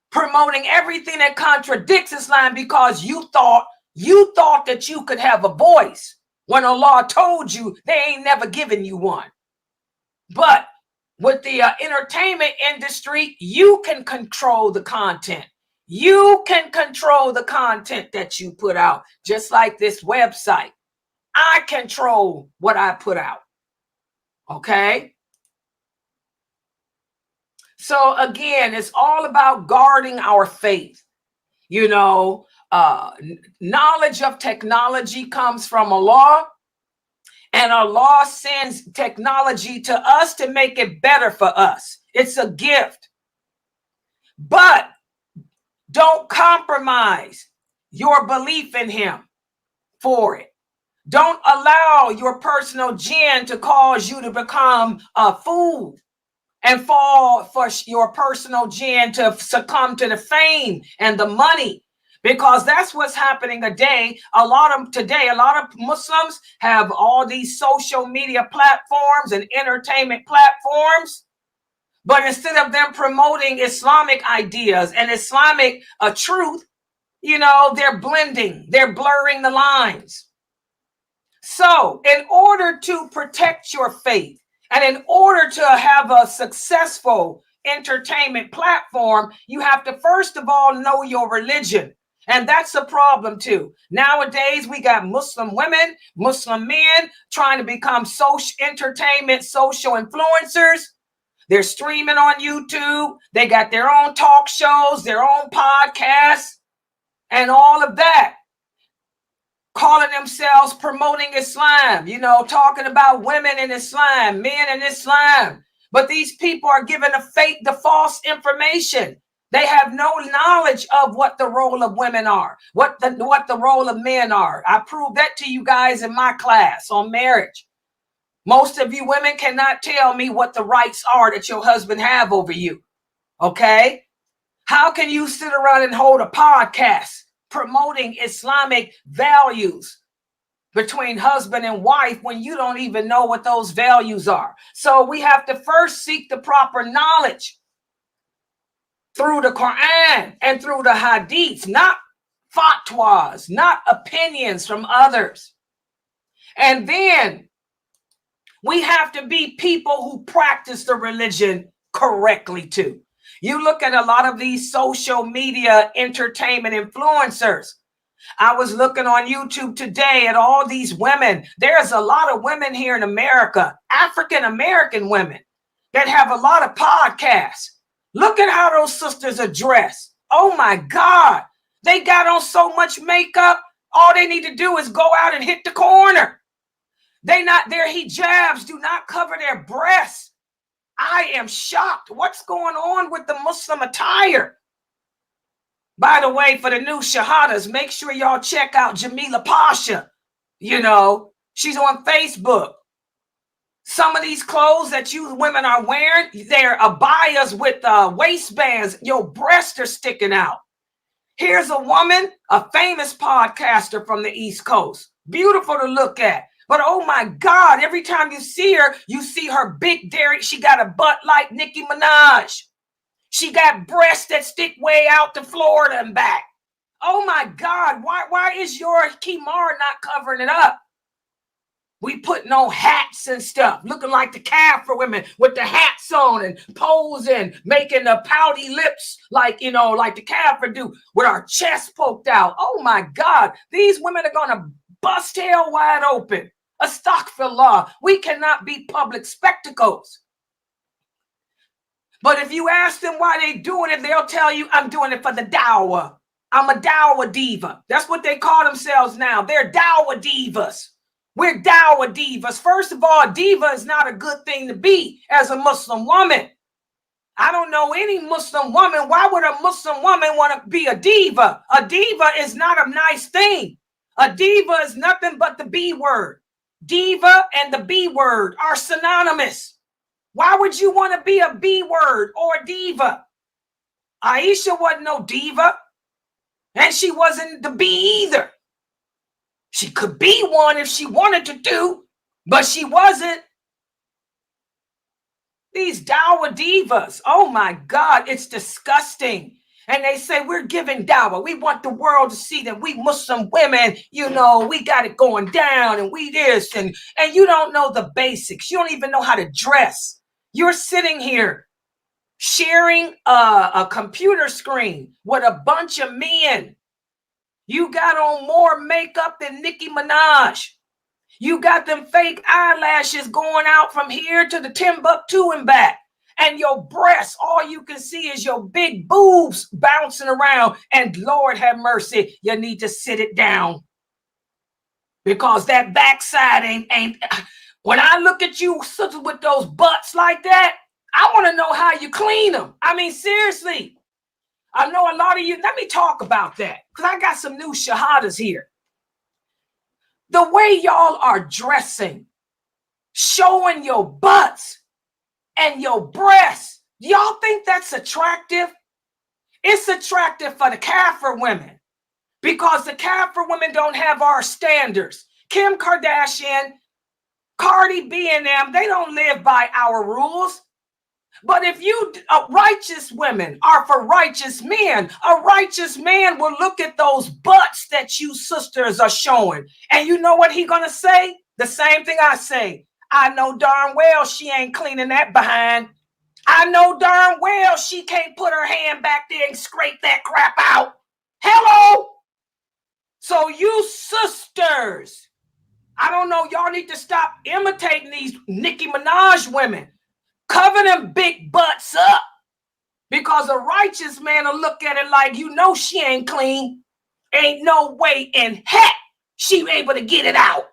promoting everything that contradicts Islam, because you thought that you could have a voice when Allah told you they ain't never given you one. But with the entertainment industry, you can control the content. You can control the content that you put out, just like this website. I control what I put out. Okay? So again, it's all about guarding our faith. Knowledge of technology comes from Allah, and Allah sends technology to us to make it better for us. It's a gift. But don't compromise your belief in Him for it. Don't allow your personal jinn to cause you to become a fool and fall for your personal jinn to succumb to the fame and the money. Because that's what's happening today. A lot of Muslims have all these social media platforms and entertainment platforms. But instead of them promoting Islamic ideas and Islamic truth, they're blending, they're blurring the lines. So in order to protect your faith, and in order to have a successful entertainment platform, you have to first of all know your religion. And that's a problem too. Nowadays, we got Muslim women, Muslim men trying to become social entertainment, social influencers. They're streaming on YouTube. They got their own talk shows, their own podcasts, and all of that. Calling themselves promoting Islam, talking about women in Islam, men in Islam. But these people are given the false information. They have no knowledge of what the role of women are, what the role of men are. I proved that to you guys in my class on marriage. Most of you women cannot tell me what the rights are that your husband have over you. Okay? How can you sit around and hold a podcast promoting Islamic values between husband and wife when you don't even know what those values are? So we have to first seek the proper knowledge through the Quran and through the hadiths, not fatwas, not opinions from others. And then we have to be people who practice the religion correctly too. You look at a lot of these social media entertainment influencers. I was looking on YouTube today at all these women. There's a lot of women here in America, African American women, that have a lot of podcasts. Look at how those sisters are dressed. Oh my God. They got on so much makeup. All they need to do is go out and hit the corner. Their hijabs do not cover their breasts. I am shocked. What's going on with the Muslim attire? By the way, for the new shahadas, make sure y'all check out Jamila Pasha. She's on Facebook. Some of these clothes that you women are wearing, they're abayas with waistbands. Your breasts are sticking out. Here's a woman, a famous podcaster from the East Coast. Beautiful to look at. But oh my God, every time you see her big dairy. She got a butt like Nicki Minaj. She got breasts that stick way out to Florida and back. Oh my God, why is your kimar not covering it up? We putting on hats and stuff, looking like the Kafir women with the hats on and posing, making the pouty lips like the Kafir do with our chest poked out. Oh my God, these women are gonna bust hell wide open. Astaghfirullah. We cannot be public spectacles. But if you ask them why they doing it, they'll tell you, I'm doing it for the dawah. I'm a dawah diva. That's what they call themselves now. They're dawah divas. We're dawah divas. First of all, diva is not a good thing to be as a Muslim woman. I don't know any Muslim woman. Why would a Muslim woman want to be a diva? A diva is not a nice thing. A diva is nothing but the B word. Diva and the B word are synonymous. Why would you want to be a B word or a diva? Aisha wasn't no diva, and she wasn't the B either. She could be one if she wanted to do, but she wasn't. These dawah divas, oh my God, it's disgusting. And they say, we're giving dawah. We want the world to see that we Muslim women, we got it going down and we this. And you don't know the basics. You don't even know how to dress. You're sitting here sharing a computer screen with a bunch of men. You got on more makeup than Nicki Minaj. You got them fake eyelashes going out from here to the Timbuktu and back. And your breasts, all you can see is your big boobs bouncing around. And Lord have mercy, you need to sit it down. Because that backside ain't. When I look at you sisters with those butts like that, I want to know how you clean them. I mean, seriously. I know a lot of you, let me talk about that. Because I got some new shahadas here. The way y'all are dressing, showing your butts and your breasts, y'all think that's attractive? It's attractive for the Kafir women because the Kafir women don't have our standards. Kim Kardashian, Cardi B and them, they don't live by our rules. But if you righteous women are for righteous men, a righteous man will look at those butts that you sisters are showing. And you know what he gonna say? The same thing I say. I know darn well she ain't cleaning that behind. I know darn well she can't put her hand back there and scrape that crap out. Hello? So you sisters, I don't know, y'all need to stop imitating these Nicki Minaj women. Cover them big butts up, because a righteous man will look at it like, you know, she ain't clean. Ain't no way in heck she able to get it out.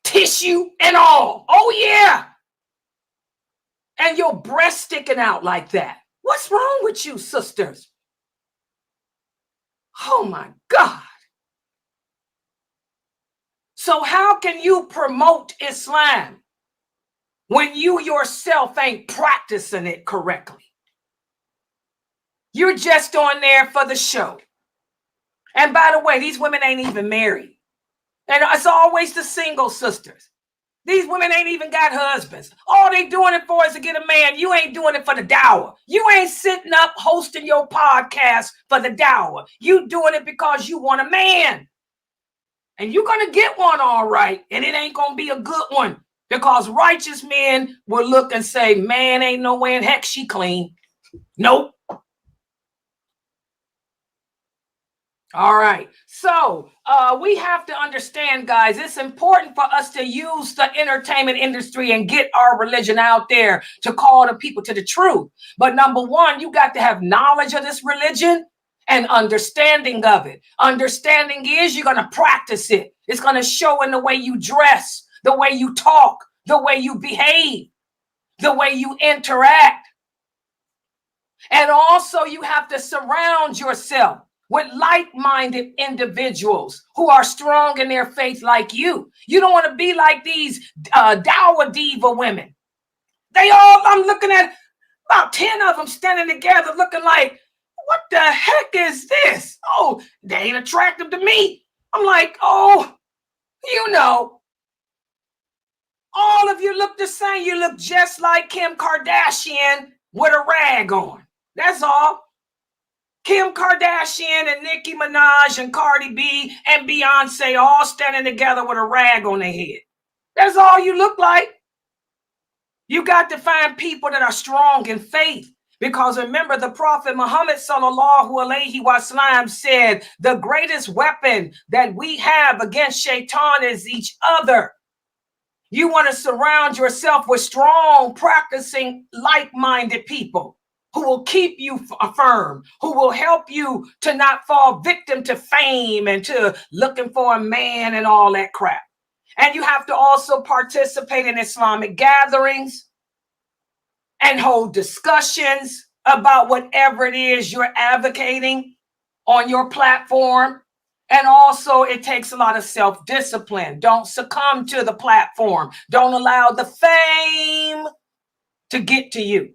Tissue and all. Oh yeah. And your breast sticking out like that. What's wrong with you, sisters? Oh my God. So how can you promote Islam when you yourself ain't practicing it correctly? You're just on there for the show. And by the way, these women ain't even married. And it's always the single sisters. These women ain't even got husbands. All they doing it for is to get a man. You ain't doing it for the dower. You ain't sitting up hosting your podcast for the dower. You doing it because you want a man. And you're going to get one all right. And it ain't going to be a good one. Because righteous men will look and say, man, ain't no way in heck she clean. Nope. All right. So we have to understand, guys, it's important for us to use the entertainment industry and get our religion out there to call the people to the truth. But number one, you got to have knowledge of this religion and understanding of it. Understanding is you're going to practice it. It's going to show in the way you dress, the way you talk, the way you behave, the way you interact. And also you have to surround yourself with like-minded individuals who are strong in their faith like you. You don't want to be like these dower diva women. I'm looking at about 10 of them standing together looking like, what the heck is this? Oh, they ain't attractive to me. I'm like, oh, you know, all of you look the same. You look just like Kim Kardashian with a rag on. That's all. Kim Kardashian and Nicki Minaj and Cardi B and Beyonce all standing together with a rag on their head. That's all you look like. You got to find people that are strong in faith. Because remember, the Prophet Muhammad sallallahu alaihi wasallam said, the greatest weapon that we have against shaitan is each other. You want to surround yourself with strong, practicing, like-minded people who will keep you firm, who will help you to not fall victim to fame and to looking for a man and all that crap. And you have to also participate in Islamic gatherings and hold discussions about whatever it is you're advocating on your platform. And also it takes a lot of self-discipline. Don't succumb to the platform. Don't allow the fame to get to you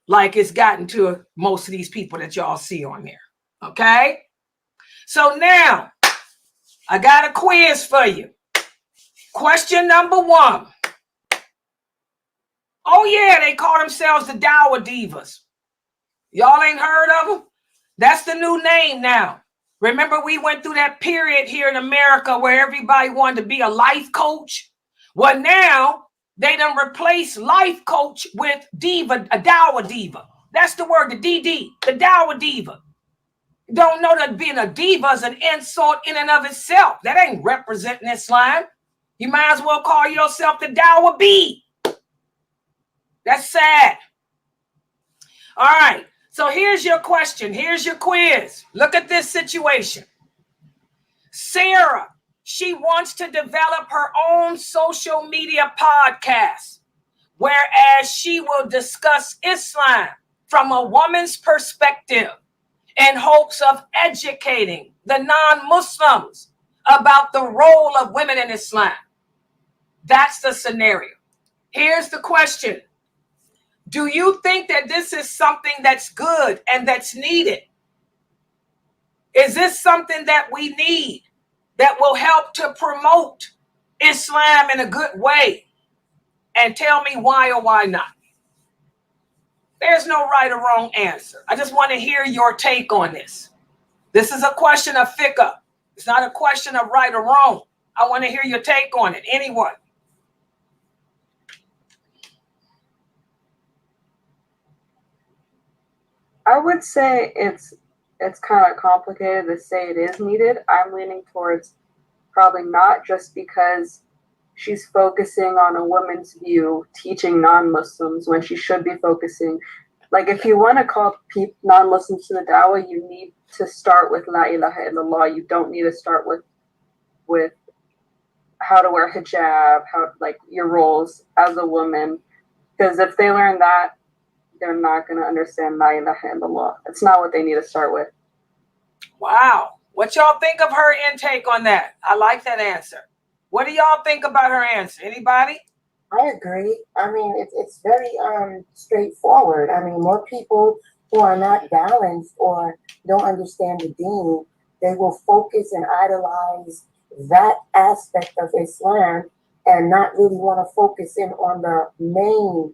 like it's gotten to most of these people that y'all see on there. Okay? So now I got a quiz for you. Question number 1. Oh yeah, they call themselves the Dower Divas. Y'all ain't heard of them? That's the new name now. Remember, we went through that period here in America where everybody wanted to be a life coach. Well, now they done replaced life coach with diva, a Dower Diva. That's the word, the DD, the Dower Diva. Don't know that being a diva is an insult in and of itself. That ain't representing Islam. You might as well call yourself the Dower B. That's sad. All right. So here's your question. Here's your quiz. Look at this situation. Sarah, she wants to develop her own social media podcast, whereas she will discuss Islam from a woman's perspective in hopes of educating the non-Muslims about the role of women in Islam. That's the scenario. Here's the question. Do you think that this is something that's good and that's needed? Is this something that we need that will help to promote Islam in a good way? And tell me why or why not. There's no right or wrong answer. I just want to hear your take on this. This is a question of fiqh. It's not a question of right or wrong. I want to hear your take on it. Anyone? I would say it's it's kind of complicated to say it is needed. I'm leaning towards probably not, just because she's focusing on a woman's view, teaching non-Muslims when she should be focusing. Like, if you want to call non-Muslims to the dawah, you need to start with La ilaha illallah. You don't need to start with how to wear hijab, how, like, your roles as a woman. Because if they learn that, they're not going to understand La ilaha illallah. It's not what they need to start with. Wow. What y'all think of her intake on that? I like that answer. What do y'all think about her answer? Anybody? I agree. I mean, it's very straightforward. I mean, more people who are not balanced or don't understand the deen, they will focus and idolize that aspect of Islam and not really want to focus in on the main,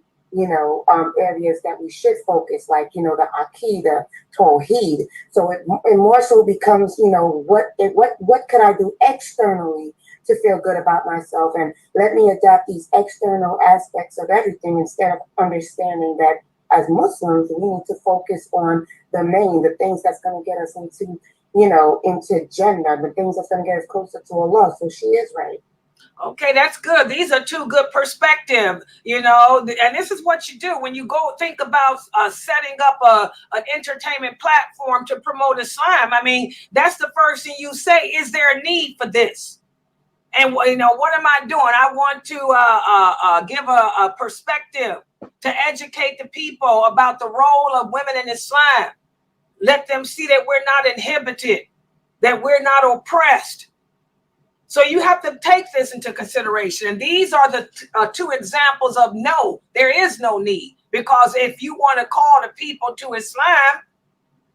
areas that we should focus, like, the Aqidah, Tawheed. So it more so becomes, what could I do externally to feel good about myself, and let me adapt these external aspects of everything, instead of understanding that as Muslims, we need to focus on the main, the things that's going to get us into, into Jannah, the things that's going to get us closer to Allah. So she is right. Okay, that's good. These are two good perspectives, and this is what you do when you go think about setting up an entertainment platform to promote Islam. I mean, that's the first thing you say. Is there a need for this? And, what am I doing? I want to give a perspective to educate the people about the role of women in Islam. Let them see that we're not inhibited, that we're not oppressed. So you have to take this into consideration. And these are the two examples of no, there is no need. Because if you want to call the people to Islam,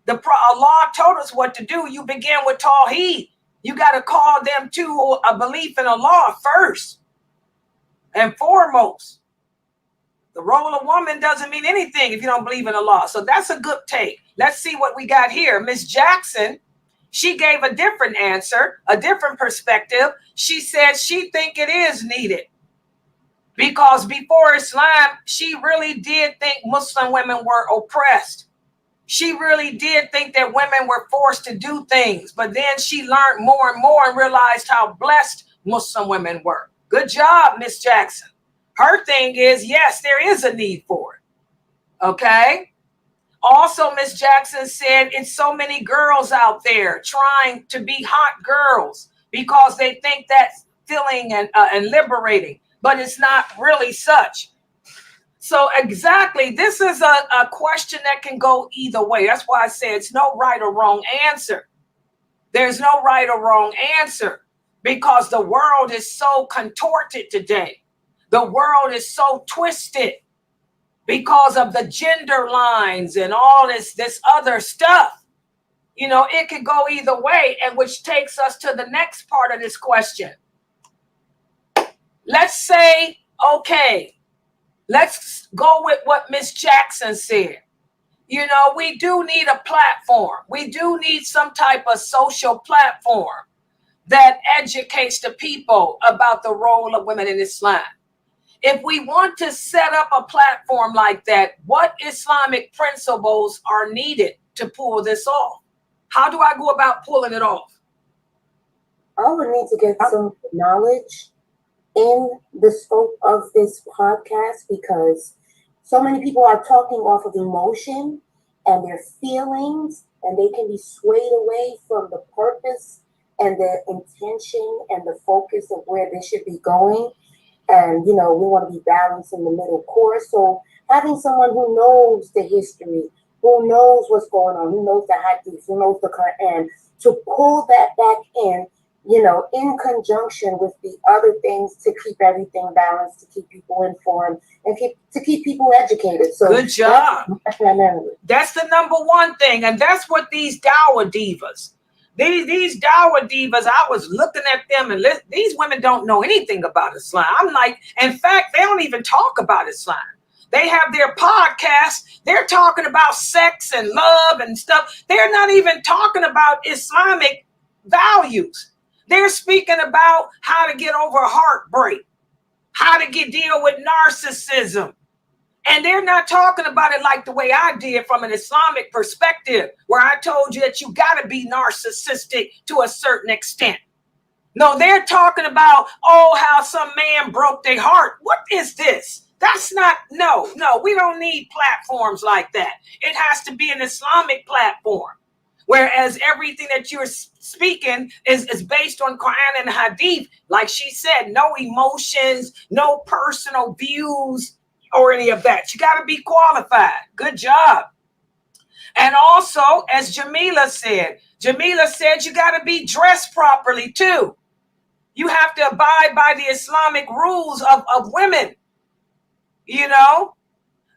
Allah told us what to do. You begin with Tawheed. You got to call them to a belief in Allah first and foremost. The role of woman doesn't mean anything if you don't believe in Allah. So that's a good take. Let's see what we got here. Miss Jackson, she gave a different answer, a different perspective. She said she think it is needed because before Islam, she really did think Muslim women were oppressed. She really did think that women were forced to do things, but then she learned more and more and realized how blessed Muslim women were. Good job, Miss Jackson. Her thing is, yes, there is a need for it. Okay. Also, Miss Jackson said it's so many girls out there trying to be hot girls because they think that's filling and liberating, but it's not really such. So exactly, this is a question that can go either way. That's why I say it's no right or wrong answer. There's no right or wrong answer because the world is so contorted today. The world is so twisted because of the gender lines and all this other stuff. It could go either way, and which takes us to the next part of this question. Let's say, okay, let's go with what Miss Jackson said. We do need a platform. We do need some type of social platform that educates the people about the role of women in Islam. If we want to set up a platform like that, what Islamic principles are needed to pull this off? How do I go about pulling it off? I would need to get some knowledge in the scope of this podcast, because so many people are talking off of emotion and their feelings, and they can be swayed away from the purpose and the intention and the focus of where they should be going. And, we want to be balanced in the middle course. So having someone who knows the history, who knows what's going on, who knows the hadith, who knows the Quran, to pull that back in conjunction with the other things to keep everything balanced, to keep people informed, and to keep people educated. So good job. That's the number one thing. And that's what these dawah divas, these dawah divas, I was looking at them and these women don't know anything about Islam. I'm like, in fact, they don't even talk about Islam. They have their podcasts. They're talking about sex and love and stuff. They're not even talking about Islamic values. They're speaking about how to get over heartbreak, how to deal with narcissism, And they're not talking about it like the way I did from an Islamic perspective, where I told you that you got to be narcissistic to a certain extent. No, they're talking about, oh, how some man broke their heart. What is this? That's not, no, we don't need platforms like that. It has to be an Islamic platform. Whereas everything that you're speaking is based on Quran and Hadith. Like she said, no emotions, no personal views or any of that. You got to be qualified. Good job. And also, as Jamila said you got to be dressed properly too. You have to abide by the Islamic rules of women, you know.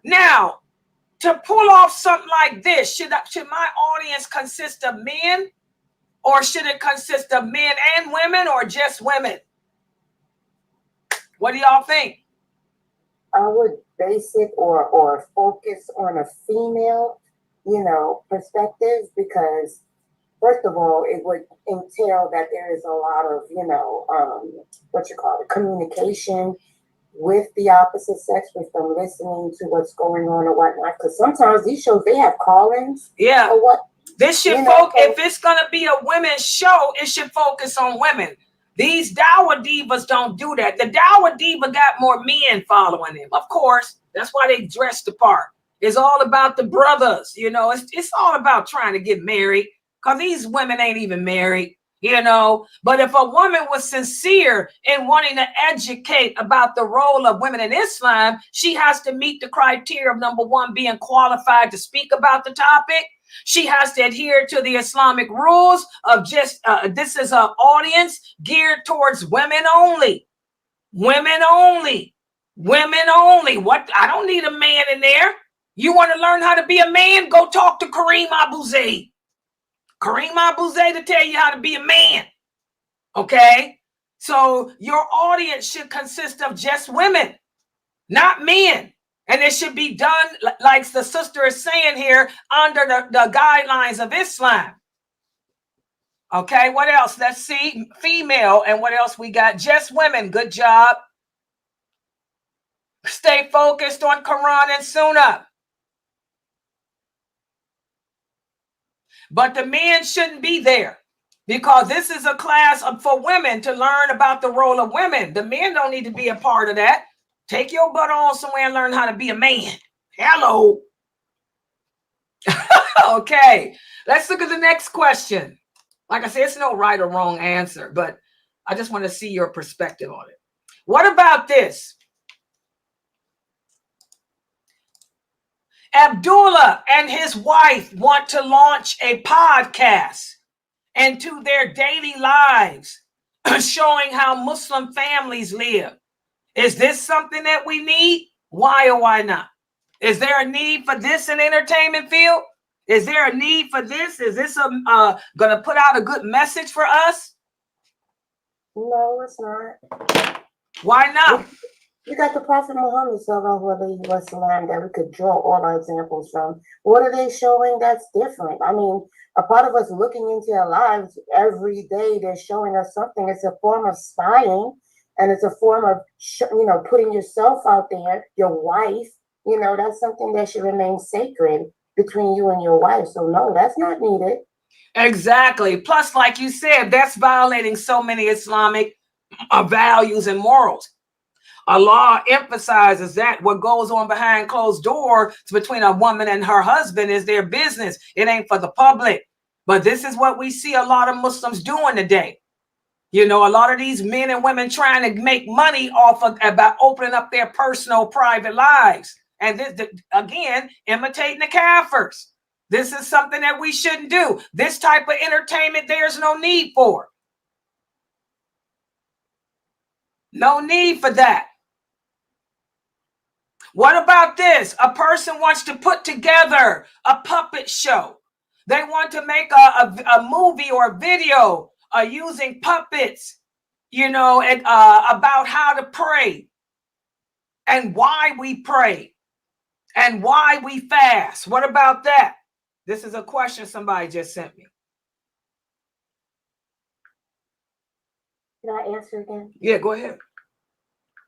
Now, to pull off something like this, should my audience consist of men, or should it consist of men and women, or just women? What do y'all think? I would base it or focus on a female, perspective, because first of all, it would entail that there is a lot of, communication with the opposite sex, with them listening to what's going on or whatnot. Because sometimes these shows, they have call-ins. Yeah. Or what? This should focus, if it's going to be a women's show, it should focus on women. These Dawah divas don't do that. The Dawah diva got more men following them. Of course, that's why they dress the part. It's all about the brothers, it's all about trying to get married, because these women ain't even married, But if a woman was sincere in wanting to educate about the role of women in Islam, she has to meet the criteria of, number one, being qualified to speak about the topic. She has to adhere to the Islamic rules of just, this is an audience geared towards women only. Women only. Women only. What? I don't need a man in there. You want to learn how to be a man? Go talk to Kareem Abu Zaid. Kareem Abu Zaid to tell you how to be a man. Okay? So your audience should consist of just women, not men. And it should be done, like the sister is saying here, under the guidelines of Islam. Okay, what else? Let's see. Female. And what else we got? Just women. Good job. Stay focused on Quran and Sunnah. But the men shouldn't be there, because this is a class for women to learn about the role of women. The men don't need to be a part of that. Take your butt on somewhere and learn how to be a man. Hello. Okay, let's look at the next question. Like I said, it's no right or wrong answer, but I just want to see your perspective on it. What about this? Abdullah and his wife want to launch a podcast into their daily lives, showing how Muslim families live. Is this something that we need? Why or why not? Is there a need for this in the entertainment field? Is there a need for this? Is this going to put out a good message for us? No, it's not. Why not? You got the Prophet Muhammad sallallahu alaihi wasallam that we could draw all our examples from. What are they showing that's different? I mean, a part of us looking into their lives every day, they're showing us something. It's a form of spying, and it's a form of, putting yourself out there, your wife, that's something that should remain sacred between you and your wife. So no, that's not needed. Exactly. Plus, like you said, that's violating so many Islamic values and morals. Allah emphasizes that what goes on behind closed doors between a woman and her husband is their business. It ain't for the public. But this is what we see a lot of Muslims doing today. A lot of these men and women trying to make money off of about opening up their personal private lives. And this, again, imitating the Kafirs. This is something that we shouldn't do. This type of entertainment, there's no need for. No need for that. What about this? A person wants to put together a puppet show. They want to make a movie or a video using puppets, and about how to pray and why we pray and why we fast. What about that? This is a question somebody just sent me. Can I answer again? Yeah, go ahead.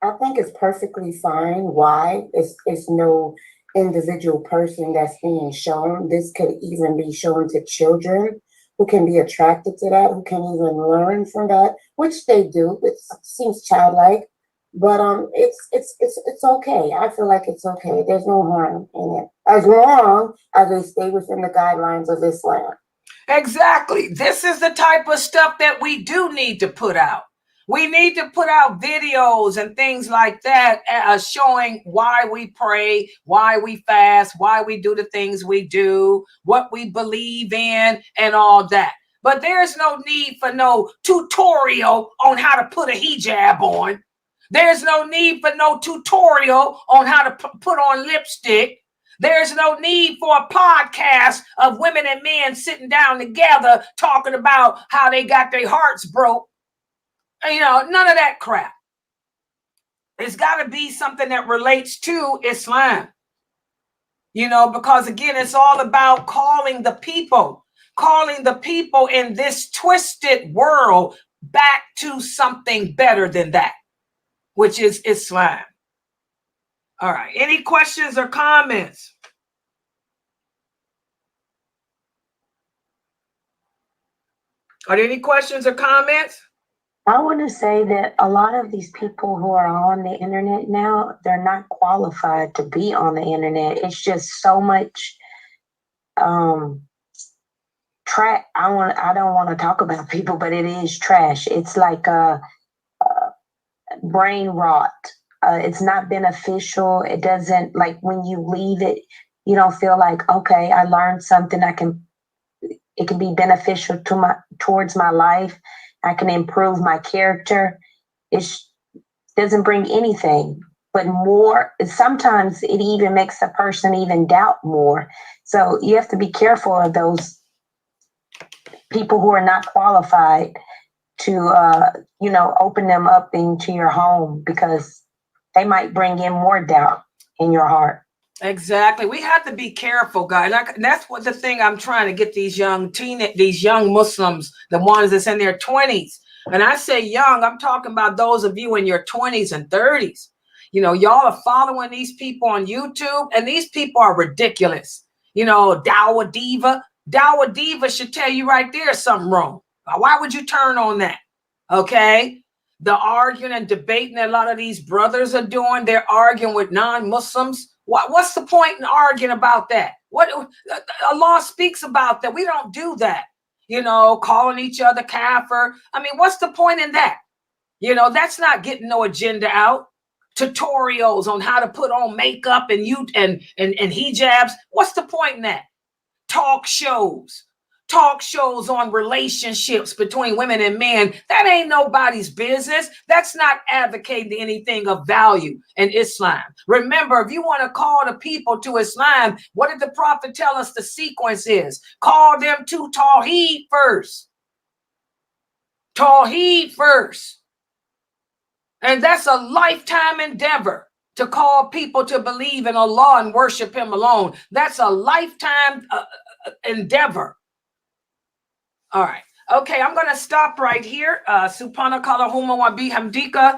I think it's perfectly fine. Why? It's no individual person that's being shown. This could even be shown to children who can be attracted to that, who can even learn from that, which they do. It seems childlike, but it's okay. I feel like it's okay. There's no harm in it as long as they stay within the guidelines of Islam. Exactly. This is the type of stuff that we do need to put out. We need to put out videos and things like that showing why we pray, why we fast, why we do the things we do, what we believe in, and all that. But there's no need for no tutorial on how to put a hijab on. There's no need for no tutorial on how to put on lipstick. There's no need for a podcast of women and men sitting down together talking about how they got their hearts broke. You know, none of that crap. It's got to be something that relates to Islam. You know, because again, it's all about calling the people in this twisted world back to something better than that, which is Islam. All right. Any questions or comments? Are there any questions or comments? I want to say that a lot of these people who are on the internet now, they're not qualified to be on the internet. It's just so much trash. I don't want to talk about people, but it is trash. It's like brain rot. It's not beneficial. It doesn't, like, when you leave it, you don't feel like, okay, I learned something. It can be beneficial towards my life. I can improve my character. It doesn't bring anything but more. Sometimes it even makes a person even doubt more. So you have to be careful of those people who are not qualified to, open them up into your home, because they might bring in more doubt in your heart. Exactly. We have to be careful, guys. That's what the thing I'm trying to get these young Muslims, the ones that's in their 20s. And I say young, I'm talking about those of you in your 20s and 30s. You know, y'all are following these people on YouTube, and these people are ridiculous. You know, Dawah Diva should tell you right there something wrong. Why would you turn on that? Okay. The arguing and debating that a lot of these brothers are doing, they're arguing with non-Muslims. What's the point in arguing about that? What Allah speaks about that. We don't do that. You know, calling each other kafir. I mean, what's the point in that? You know, that's not getting no agenda out. Tutorials on how to put on makeup and hijabs. What's the point in that? Talk shows on relationships between women and men. That ain't nobody's business. That's not advocating anything of value in Islam. Remember, if you want to call the people to Islam, what did the Prophet tell us the sequence is? Call them to Tawheed first. Tawheed first. And that's a lifetime endeavor, to call people to believe in Allah and worship Him alone. That's a lifetime endeavor. All right. Okay, I'm going to stop right here. Subhanakallahumma wa bihamdika